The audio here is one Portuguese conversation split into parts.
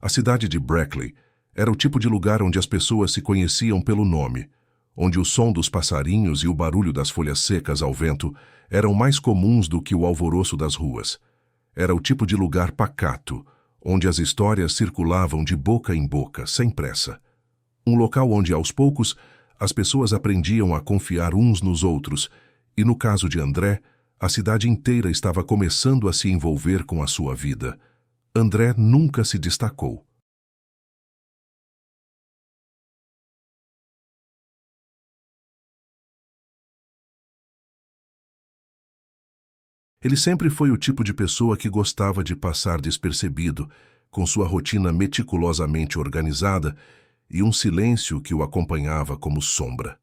A cidade de Brackley era o tipo de lugar onde as pessoas se conheciam pelo nome, onde o som dos passarinhos e o barulho das folhas secas ao vento eram mais comuns do que o alvoroço das ruas. Era o tipo de lugar pacato, onde as histórias circulavam de boca em boca, sem pressa. Um local onde, aos poucos, as pessoas aprendiam a confiar uns nos outros, e no caso de André, a cidade inteira estava começando a se envolver com a sua vida. André nunca se destacou. Ele sempre foi o tipo de pessoa que gostava de passar despercebido, com sua rotina meticulosamente organizada e um silêncio que o acompanhava como sombra.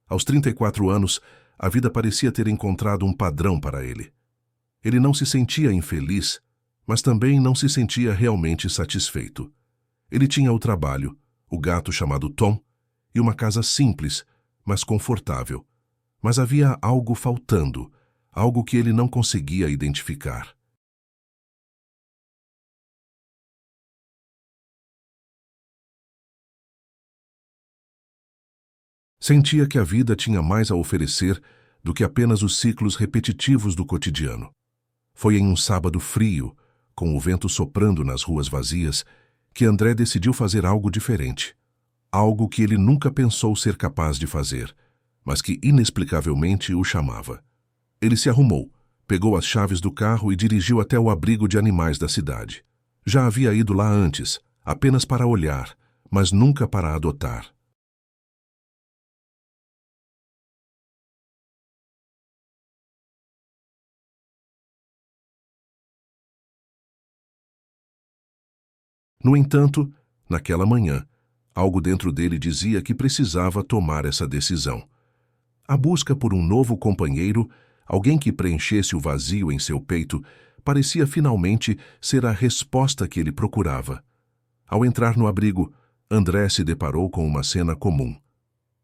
Aos 34 anos, a vida parecia ter encontrado um padrão para ele. Ele não se sentia infeliz, mas também não se sentia realmente satisfeito. Ele tinha o trabalho, o gato chamado Tom, e uma casa simples, mas confortável. Mas havia algo faltando, algo que ele não conseguia identificar. Sentia que a vida tinha mais a oferecer do que apenas os ciclos repetitivos do cotidiano. Foi em um sábado frio, com o vento soprando nas ruas vazias, que André decidiu fazer algo diferente. Algo que ele nunca pensou ser capaz de fazer, mas que inexplicavelmente o chamava. Ele se arrumou, pegou as chaves do carro e dirigiu até o abrigo de animais da cidade. Já havia ido lá antes, apenas para olhar, mas nunca para adotar. No entanto, naquela manhã, algo dentro dele dizia que precisava tomar essa decisão. A busca por um novo companheiro, alguém que preenchesse o vazio em seu peito, parecia finalmente ser a resposta que ele procurava. Ao entrar no abrigo, André se deparou com uma cena comum.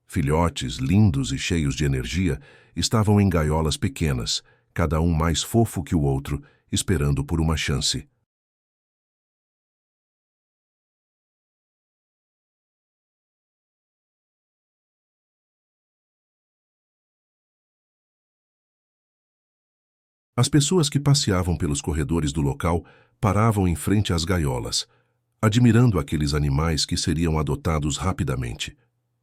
Filhotes, lindos e cheios de energia, estavam em gaiolas pequenas, cada um mais fofo que o outro, esperando por uma chance. As pessoas que passeavam pelos corredores do local paravam em frente às gaiolas, admirando aqueles animais que seriam adotados rapidamente.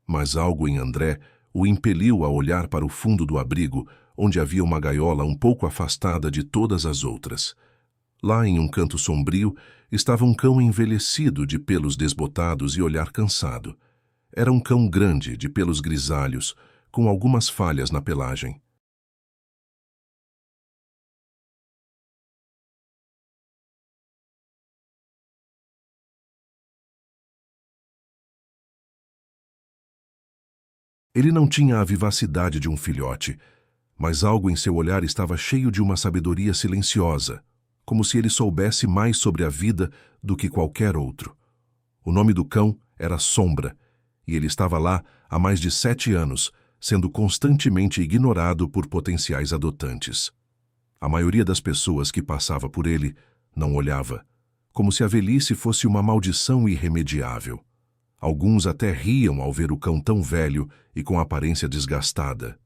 Mas algo em André o impeliu a olhar para o fundo do abrigo, onde havia uma gaiola um pouco afastada de todas as outras. Lá, em um canto sombrio, estava um cão envelhecido de pelos desbotados e olhar cansado. Era um cão grande, de pelos grisalhos, com algumas falhas na pelagem. Ele não tinha a vivacidade de um filhote, mas algo em seu olhar estava cheio de uma sabedoria silenciosa, como se ele soubesse mais sobre a vida do que qualquer outro. O nome do cão era Sombra, e ele estava lá há mais de 7 anos, sendo constantemente ignorado por potenciais adotantes. A maioria das pessoas que passava por ele não olhava, como se a velhice fosse uma maldição irremediável. Alguns até riam ao ver o cão tão velho e com aparência desgastada.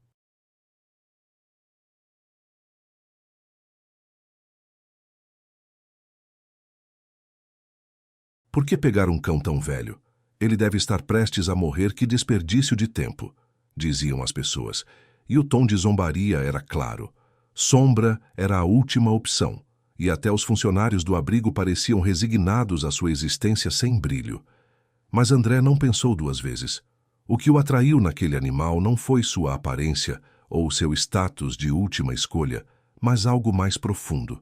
Por que pegar um cão tão velho? Ele deve estar prestes a morrer, que desperdício de tempo, diziam as pessoas, e o tom de zombaria era claro. Sombra era a última opção, e até os funcionários do abrigo pareciam resignados à sua existência sem brilho. Mas André não pensou 2 vezes. O que o atraiu naquele animal não foi sua aparência ou seu status de última escolha, mas algo mais profundo.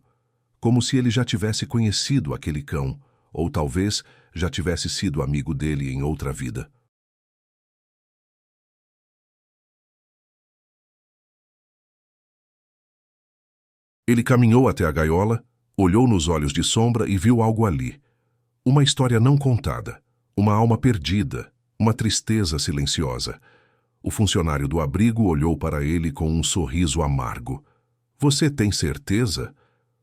Como se ele já tivesse conhecido aquele cão, ou talvez já tivesse sido amigo dele em outra vida. Ele caminhou até a gaiola, olhou nos olhos de Sombra e viu algo ali. Uma história não contada, uma alma perdida, uma tristeza silenciosa. O funcionário do abrigo olhou para ele com um sorriso amargo. Você tem certeza?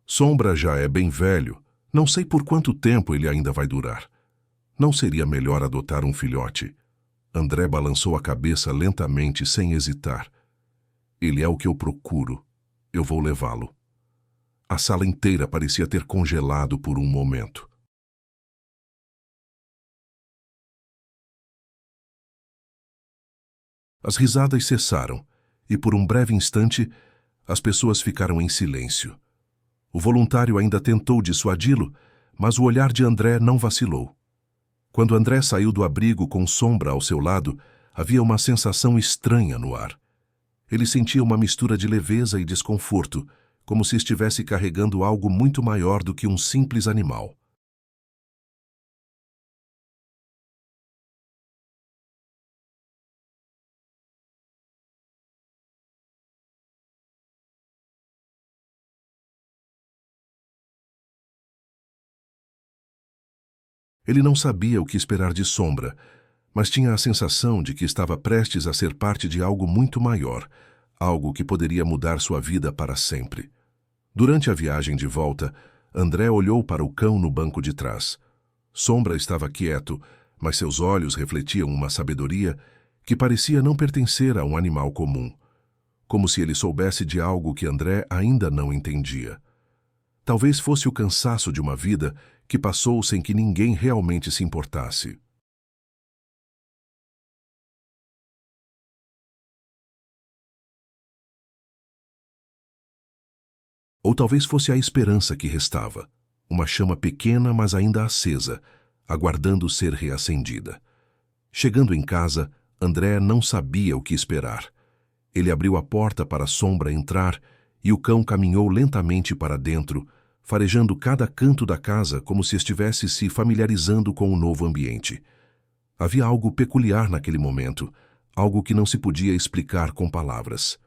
Sombra já é bem velho. Não sei por quanto tempo ele ainda vai durar. Não seria melhor adotar um filhote? André balançou a cabeça lentamente, sem hesitar. Ele é o que eu procuro. Eu vou levá-lo. A sala inteira parecia ter congelado por um momento. As risadas cessaram, e por um breve instante, as pessoas ficaram em silêncio. O voluntário ainda tentou dissuadi-lo, mas o olhar de André não vacilou. Quando André saiu do abrigo com Sombra ao seu lado, havia uma sensação estranha no ar. Ele sentia uma mistura de leveza e desconforto, como se estivesse carregando algo muito maior do que um simples animal. Ele não sabia o que esperar de Sombra, mas tinha a sensação de que estava prestes a ser parte de algo muito maior, algo que poderia mudar sua vida para sempre. Durante a viagem de volta, André olhou para o cão no banco de trás. Sombra estava quieto, mas seus olhos refletiam uma sabedoria que parecia não pertencer a um animal comum, como se ele soubesse de algo que André ainda não entendia. Talvez fosse o cansaço de uma vida que passou sem que ninguém realmente se importasse. Ou talvez fosse a esperança que restava, uma chama pequena, mas ainda acesa, aguardando ser reacendida. Chegando em casa, André não sabia o que esperar. Ele abriu a porta para a Sombra entrar e o cão caminhou lentamente para dentro, farejando cada canto da casa como se estivesse se familiarizando com o novo ambiente. Havia algo peculiar naquele momento, algo que não se podia explicar com palavras.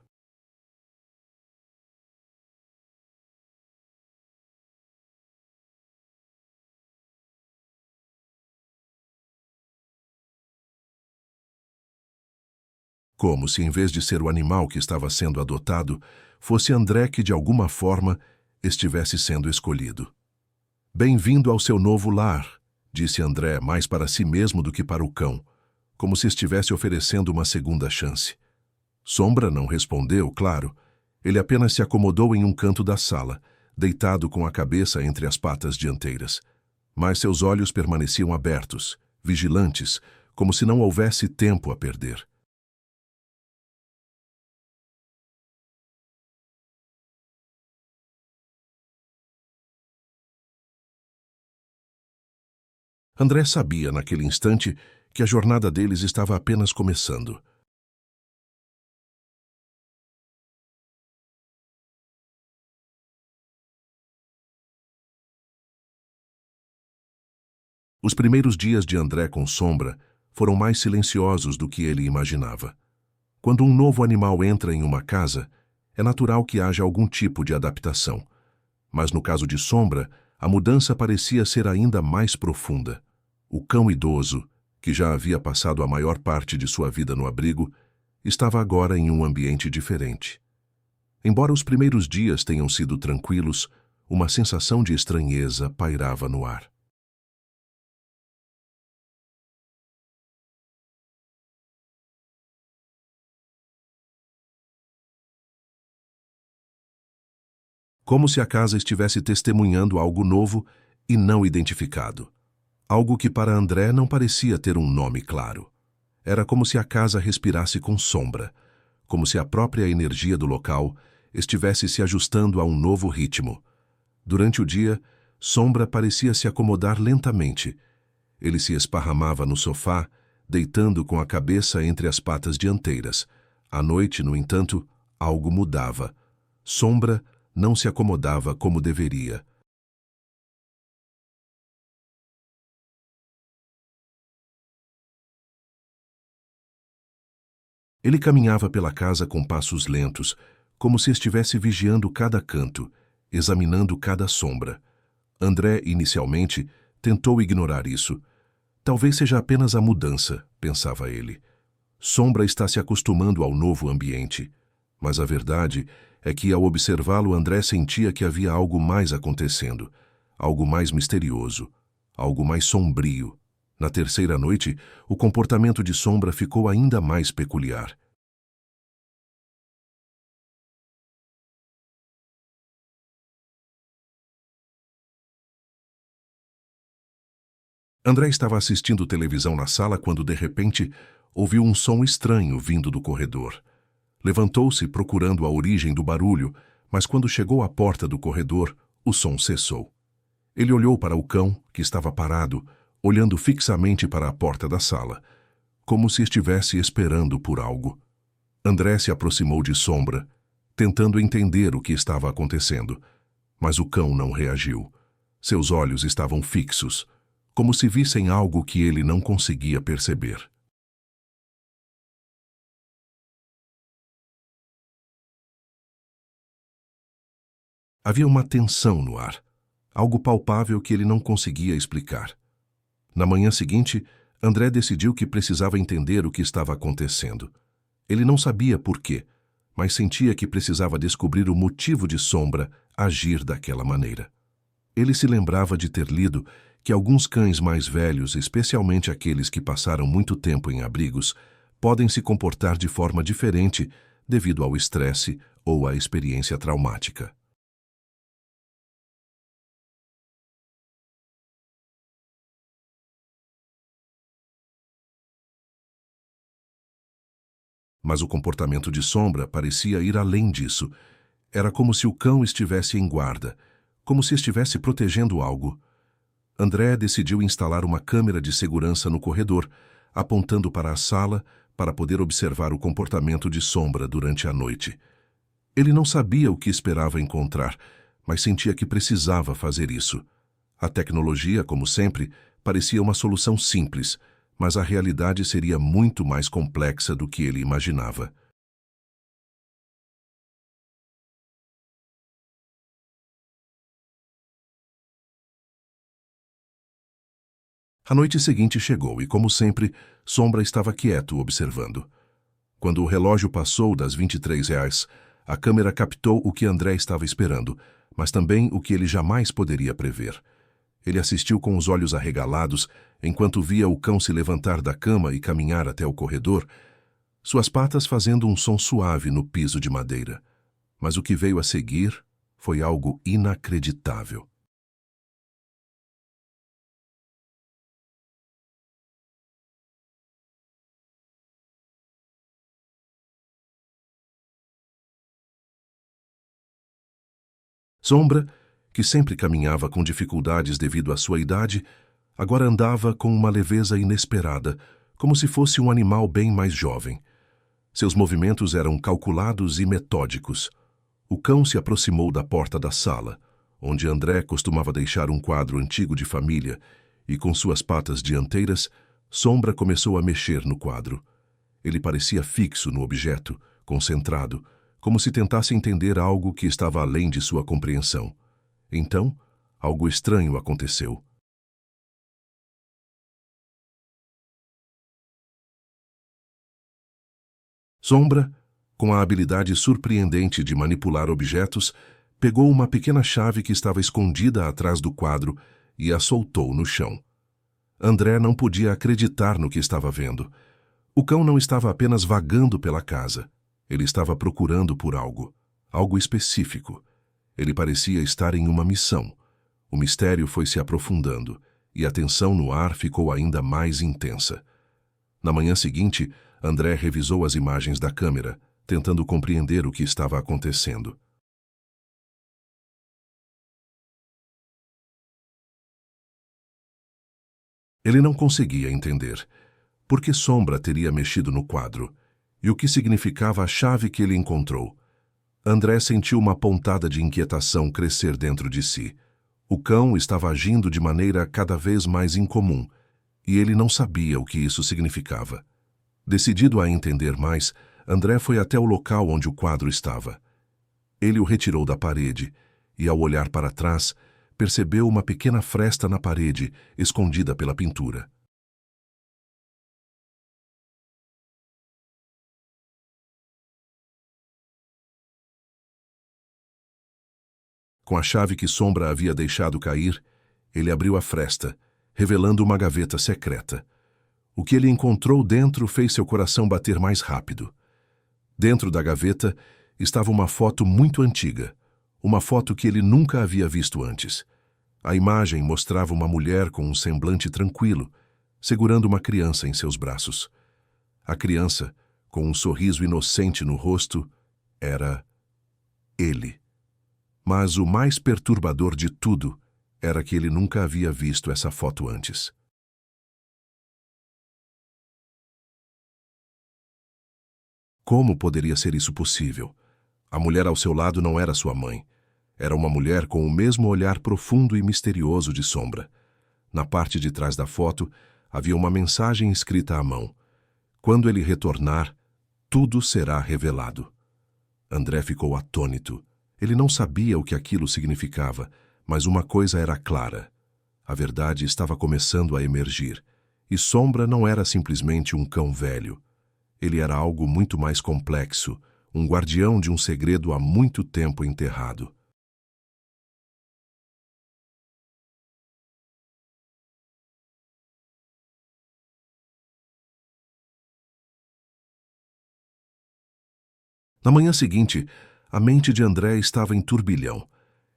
Como se, em vez de ser o animal que estava sendo adotado, fosse André que, de alguma forma, estivesse sendo escolhido. Bem-vindo ao seu novo lar, disse André mais para si mesmo do que para o cão, como se estivesse oferecendo uma segunda chance. Sombra não respondeu, claro. Ele apenas se acomodou em um canto da sala, deitado com a cabeça entre as patas dianteiras. Mas seus olhos permaneciam abertos, vigilantes, como se não houvesse tempo a perder. André sabia, naquele instante, que a jornada deles estava apenas começando. Os primeiros dias de André com Sombra foram mais silenciosos do que ele imaginava. Quando um novo animal entra em uma casa, é natural que haja algum tipo de adaptação. Mas no caso de Sombra, a mudança parecia ser ainda mais profunda. O cão idoso, que já havia passado a maior parte de sua vida no abrigo, estava agora em um ambiente diferente. Embora os primeiros dias tenham sido tranquilos, uma sensação de estranheza pairava no ar. Como se a casa estivesse testemunhando algo novo e não identificado. Algo que para André não parecia ter um nome claro. Era como se a casa respirasse com sombra, como se a própria energia do local estivesse se ajustando a um novo ritmo. Durante o dia, Sombra parecia se acomodar lentamente. Ele se esparramava no sofá, deitando com a cabeça entre as patas dianteiras. À noite, no entanto, algo mudava. Sombra não se acomodava como deveria. Ele caminhava pela casa com passos lentos, como se estivesse vigiando cada canto, examinando cada sombra. André, inicialmente, tentou ignorar isso. Talvez seja apenas a mudança, pensava ele. Sombra está se acostumando ao novo ambiente. Mas a verdade é que, ao observá-lo, André sentia que havia algo mais acontecendo. algo mais misterioso, algo mais sombrio. Na terceira noite, o comportamento de Sombra ficou ainda mais peculiar. André estava assistindo televisão na sala quando, de repente, ouviu um som estranho vindo do corredor. Levantou-se procurando a origem do barulho, mas quando chegou à porta do corredor, o som cessou. Ele olhou para o cão, que estava parado, olhando fixamente para a porta da sala, como se estivesse esperando por algo. André se aproximou de Sombra, tentando entender o que estava acontecendo, mas o cão não reagiu. Seus olhos estavam fixos, como se vissem algo que ele não conseguia perceber. Havia uma tensão no ar, algo palpável que ele não conseguia explicar. Na manhã seguinte, André decidiu que precisava entender o que estava acontecendo. Ele não sabia por quê, mas sentia que precisava descobrir o motivo de Sombra agir daquela maneira. Ele se lembrava de ter lido que alguns cães mais velhos, especialmente aqueles que passaram muito tempo em abrigos, podem se comportar de forma diferente devido ao estresse ou à experiência traumática. Mas o comportamento de Sombra parecia ir além disso. Era como se o cão estivesse em guarda, como se estivesse protegendo algo. André decidiu instalar uma câmera de segurança no corredor, apontando para a sala para poder observar o comportamento de Sombra durante a noite. Ele não sabia o que esperava encontrar, mas sentia que precisava fazer isso. A tecnologia, como sempre, parecia uma solução simples, mas a realidade seria muito mais complexa do que ele imaginava. A noite seguinte chegou e, como sempre, Sombra estava quieto observando. Quando o relógio passou das R$ 23, a câmera captou o que André estava esperando, mas também o que ele jamais poderia prever. Ele assistiu com os olhos arregalados enquanto via o cão se levantar da cama e caminhar até o corredor, suas patas fazendo um som suave no piso de madeira. Mas o que veio a seguir foi algo inacreditável. Sombra, que sempre caminhava com dificuldades devido à sua idade, agora andava com uma leveza inesperada, como se fosse um animal bem mais jovem. Seus movimentos eram calculados e metódicos. O cão se aproximou da porta da sala, onde André costumava deixar um quadro antigo de família, e com suas patas dianteiras, Sombra começou a mexer no quadro. Ele parecia fixo no objeto, concentrado, como se tentasse entender algo que estava além de sua compreensão. Então, algo estranho aconteceu. Sombra, com a habilidade surpreendente de manipular objetos, pegou uma pequena chave que estava escondida atrás do quadro e a soltou no chão. André não podia acreditar no que estava vendo. O cão não estava apenas vagando pela casa. Ele estava procurando por algo, algo específico. Ele parecia estar em uma missão. O mistério foi se aprofundando e a tensão no ar ficou ainda mais intensa. Na manhã seguinte, André revisou as imagens da câmera, tentando compreender o que estava acontecendo. Ele não conseguia entender por que Sombra teria mexido no quadro e o que significava a chave que ele encontrou. André sentiu uma pontada de inquietação crescer dentro de si. O cão estava agindo de maneira cada vez mais incomum, e ele não sabia o que isso significava. Decidido a entender mais, André foi até o local onde o quadro estava. Ele o retirou da parede e, ao olhar para trás, percebeu uma pequena fresta na parede, escondida pela pintura. Com a chave que Sombra havia deixado cair, Ele abriu a fresta, revelando uma gaveta secreta. O que ele encontrou dentro fez seu coração bater mais rápido. Dentro da gaveta estava uma foto muito antiga, uma foto que ele nunca havia visto antes. A imagem mostrava uma mulher com um semblante tranquilo, segurando uma criança em seus braços. A criança, com um sorriso inocente no rosto, era ele. Mas o mais perturbador de tudo era que ele nunca havia visto essa foto antes. Como poderia ser isso possível? A mulher ao seu lado não era sua mãe. Era uma mulher com o mesmo olhar profundo e misterioso de Sombra. Na parte de trás da foto, havia uma mensagem escrita à mão. Quando ele retornar, tudo será revelado. André ficou atônito. Ele não sabia o que aquilo significava, mas uma coisa era clara. A verdade estava começando a emergir. E Sombra não era simplesmente um cão velho. Ele era algo muito mais complexo, um guardião de um segredo há muito tempo enterrado. Na manhã seguinte, a mente de André estava em turbilhão.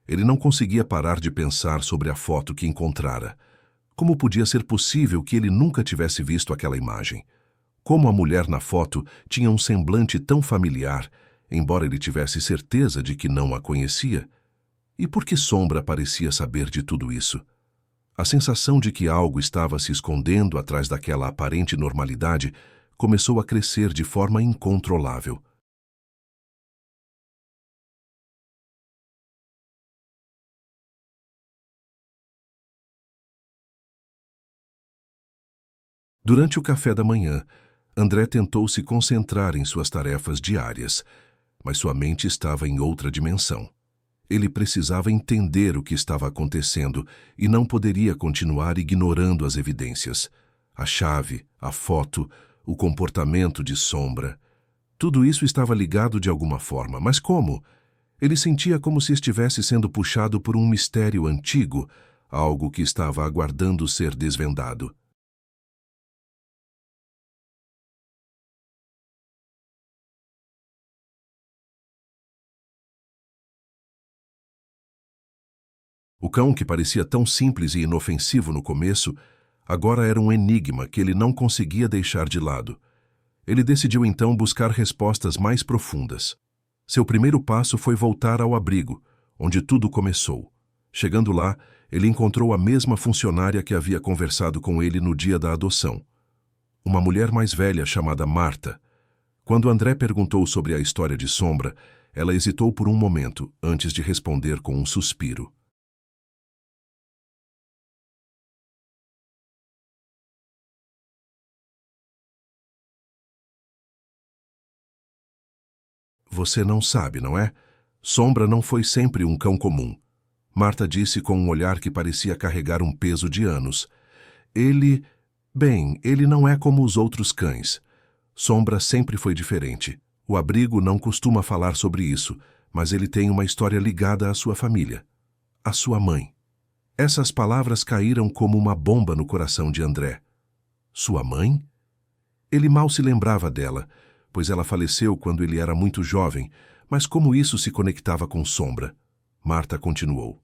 Ele não conseguia parar de pensar sobre a foto que encontrara. Como podia ser possível que ele nunca tivesse visto aquela imagem? Como a mulher na foto tinha um semblante tão familiar, embora ele tivesse certeza de que não a conhecia? E por que Sombra parecia saber de tudo isso? A sensação de que algo estava se escondendo atrás daquela aparente normalidade começou a crescer de forma incontrolável. Durante o café da manhã, André tentou se concentrar em suas tarefas diárias, mas sua mente estava em outra dimensão. Ele precisava entender o que estava acontecendo e não poderia continuar ignorando as evidências. A chave, a foto, o comportamento de Sombra. Tudo isso estava ligado de alguma forma, mas como? Ele sentia como se estivesse sendo puxado por um mistério antigo, algo que estava aguardando ser desvendado. O cão, que parecia tão simples e inofensivo no começo, agora era um enigma que ele não conseguia deixar de lado. Ele decidiu então buscar respostas mais profundas. Seu primeiro passo foi voltar ao abrigo, onde tudo começou. Chegando lá, ele encontrou a mesma funcionária que havia conversado com ele no dia da adoção. Uma mulher mais velha chamada Marta. Quando André perguntou sobre a história de Sombra, ela hesitou por um momento antes de responder com um suspiro. Você não sabe, não é? Sombra não foi sempre um cão comum. Marta disse com um olhar que parecia carregar um peso de anos. Ele... Bem, ele não é como os outros cães. Sombra sempre foi diferente. O abrigo não costuma falar sobre isso, mas ele tem uma história ligada à sua família. À sua mãe. Essas palavras caíram como uma bomba no coração de André. Sua mãe? Ele mal se lembrava dela, pois ela faleceu quando ele era muito jovem, mas como isso se conectava com Sombra? Marta continuou.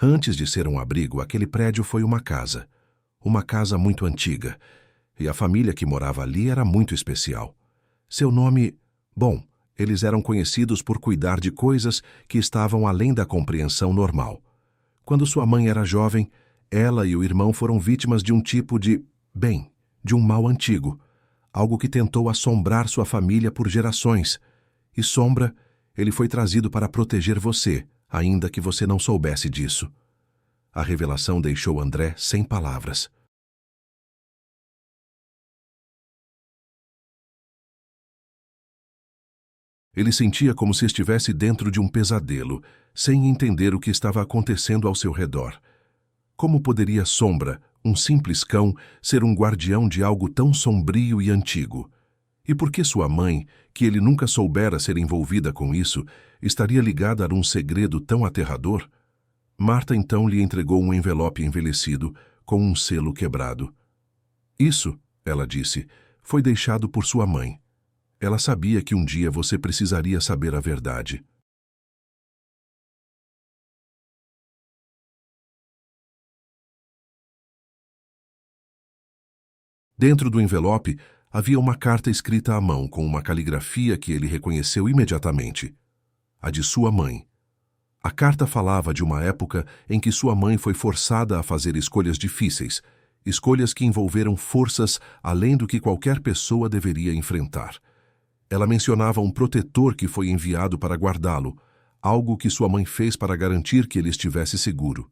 Antes de ser um abrigo, aquele prédio foi uma casa muito antiga, e a família que morava ali era muito especial. Seu nome... Bom, eles eram conhecidos por cuidar de coisas que estavam além da compreensão normal. Quando sua mãe era jovem, ela e o irmão foram vítimas de um tipo de... bem, de um mal antigo, algo que tentou assombrar sua família por gerações. E Sombra, ele foi trazido para proteger você, ainda que você não soubesse disso. A revelação deixou André sem palavras. Ele sentia como se estivesse dentro de um pesadelo, sem entender o que estava acontecendo ao seu redor. Como poderia Sombra, um simples cão, ser um guardião de algo tão sombrio e antigo? E por que sua mãe, que ele nunca soubera ser envolvida com isso, estaria ligada a um segredo tão aterrador? Marta então lhe entregou um envelope envelhecido, com um selo quebrado. Isso, ela disse, foi deixado por sua mãe. Ela sabia que um dia você precisaria saber a verdade. Dentro do envelope havia uma carta escrita à mão com uma caligrafia que ele reconheceu imediatamente. A de sua mãe. A carta falava de uma época em que sua mãe foi forçada a fazer escolhas difíceis, escolhas que envolveram forças além do que qualquer pessoa deveria enfrentar. Ela mencionava um protetor que foi enviado para guardá-lo, algo que sua mãe fez para garantir que ele estivesse seguro.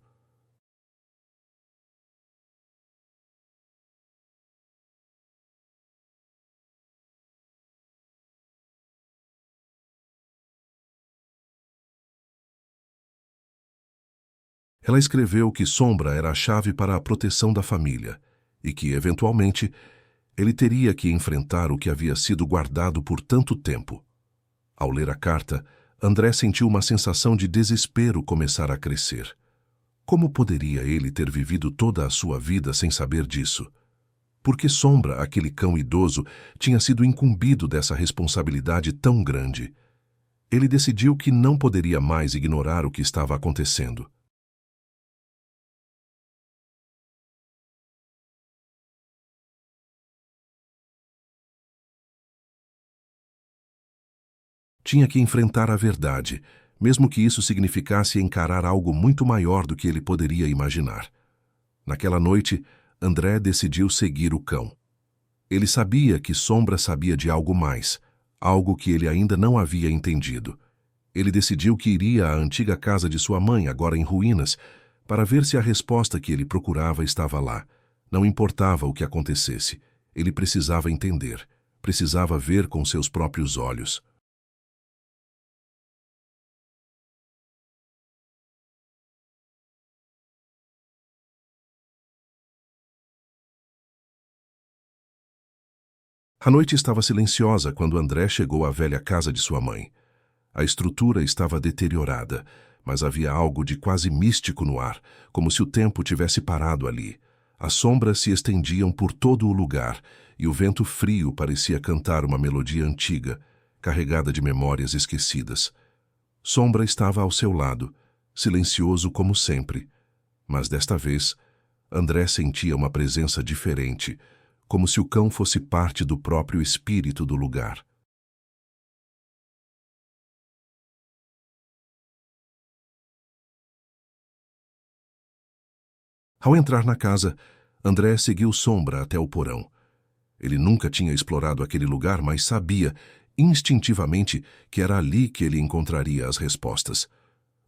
Ela escreveu que Sombra era a chave para a proteção da família e que, eventualmente, ele teria que enfrentar o que havia sido guardado por tanto tempo. Ao ler a carta, André sentiu uma sensação de desespero começar a crescer. Como poderia ele ter vivido toda a sua vida sem saber disso? Por que Sombra, aquele cão idoso, tinha sido incumbido dessa responsabilidade tão grande? Ele decidiu que não poderia mais ignorar o que estava acontecendo. Tinha que enfrentar a verdade, mesmo que isso significasse encarar algo muito maior do que ele poderia imaginar. Naquela noite, André decidiu seguir o cão. Ele sabia que Sombra sabia de algo mais, algo que ele ainda não havia entendido. Ele decidiu que iria à antiga casa de sua mãe, agora em ruínas, para ver se a resposta que ele procurava estava lá. Não importava o que acontecesse, ele precisava entender, precisava ver com seus próprios olhos. A noite estava silenciosa quando André chegou à velha casa de sua mãe. A estrutura estava deteriorada, mas havia algo de quase místico no ar, como se o tempo tivesse parado ali. As sombras se estendiam por todo o lugar e o vento frio parecia cantar uma melodia antiga, carregada de memórias esquecidas. Sombra estava ao seu lado, silencioso como sempre, mas desta vez, André sentia uma presença diferente, como se o cão fosse parte do próprio espírito do lugar. Ao entrar na casa, André seguiu Sombra até o porão. Ele nunca tinha explorado aquele lugar, mas sabia, instintivamente, que era ali que ele encontraria as respostas.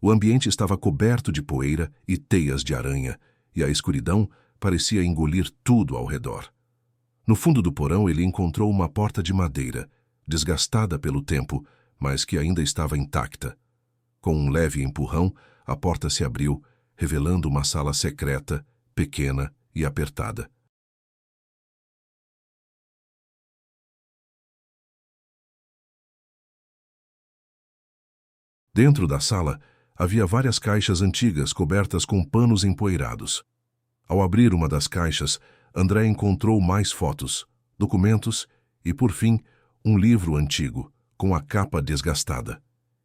O ambiente estava coberto de poeira e teias de aranha, e a escuridão parecia engolir tudo ao redor. No fundo do porão, ele encontrou uma porta de madeira, desgastada pelo tempo, mas que ainda estava intacta. Com um leve empurrão, a porta se abriu, revelando uma sala secreta, pequena e apertada. Dentro da sala, havia várias caixas antigas cobertas com panos empoeirados. Ao abrir uma das caixas, André encontrou mais fotos, documentos e, por fim, um livro antigo, com a capa desgastada.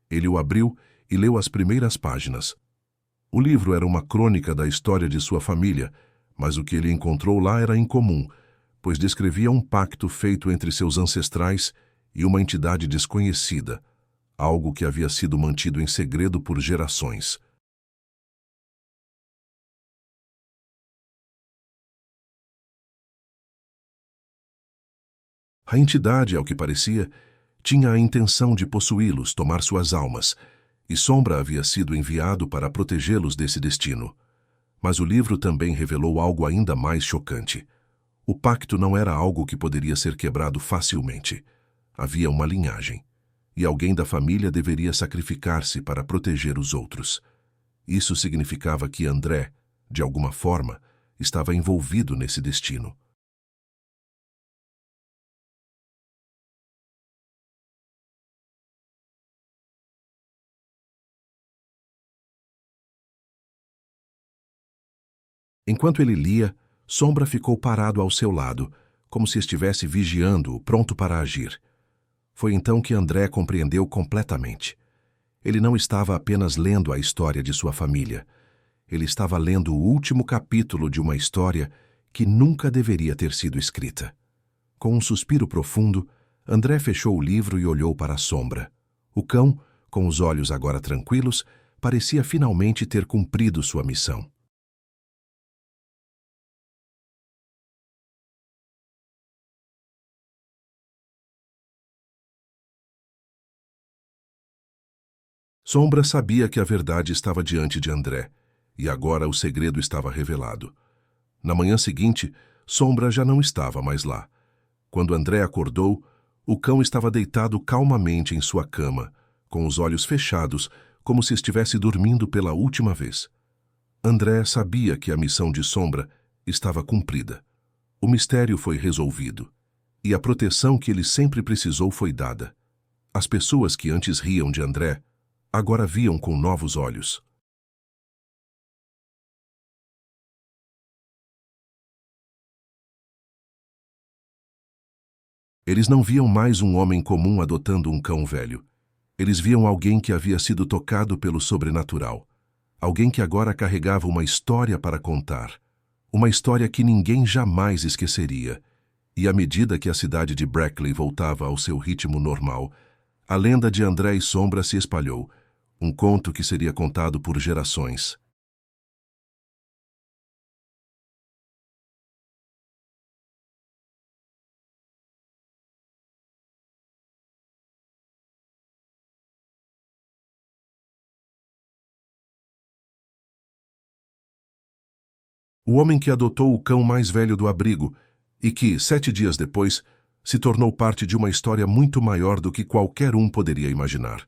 Ele o abriu e leu as primeiras páginas. O livro era uma crônica da história de sua família, mas o que ele encontrou lá era incomum, pois descrevia um pacto feito entre seus ancestrais e uma entidade desconhecida, algo que havia sido mantido em segredo por gerações. A entidade, ao que parecia, tinha a intenção de possuí-los, tomar suas almas, e Sombra havia sido enviado para protegê-los desse destino. Mas o livro também revelou algo ainda mais chocante. O pacto não era algo que poderia ser quebrado facilmente. Havia uma linhagem, e alguém da família deveria sacrificar-se para proteger os outros. Isso significava que André, de alguma forma, estava envolvido nesse destino. Enquanto ele lia, Sombra ficou parado ao seu lado, como se estivesse vigiando-o, pronto para agir. Foi então que André compreendeu completamente. Ele não estava apenas lendo a história de sua família. Ele estava lendo o último capítulo de uma história que nunca deveria ter sido escrita. Com um suspiro profundo, André fechou o livro e olhou para a Sombra. O cão, com os olhos agora tranquilos, parecia finalmente ter cumprido sua missão. Sombra sabia que a verdade estava diante de André, e agora o segredo estava revelado. Na manhã seguinte, Sombra já não estava mais lá. Quando André acordou, o cão estava deitado calmamente em sua cama, com os olhos fechados, como se estivesse dormindo pela última vez. André sabia que a missão de Sombra estava cumprida. O mistério foi resolvido, e a proteção que ele sempre precisou foi dada. As pessoas que antes riam de André agora viam com novos olhos. Eles não viam mais um homem comum adotando um cão velho. Eles viam alguém que havia sido tocado pelo sobrenatural. Alguém que agora carregava uma história para contar. Uma história que ninguém jamais esqueceria. E à medida que a cidade de Brackley voltava ao seu ritmo normal, a lenda de André e Sombra se espalhou. Um conto que seria contado por gerações. O homem que adotou o cão mais velho do abrigo e que, 7 dias depois, se tornou parte de uma história muito maior do que qualquer um poderia imaginar.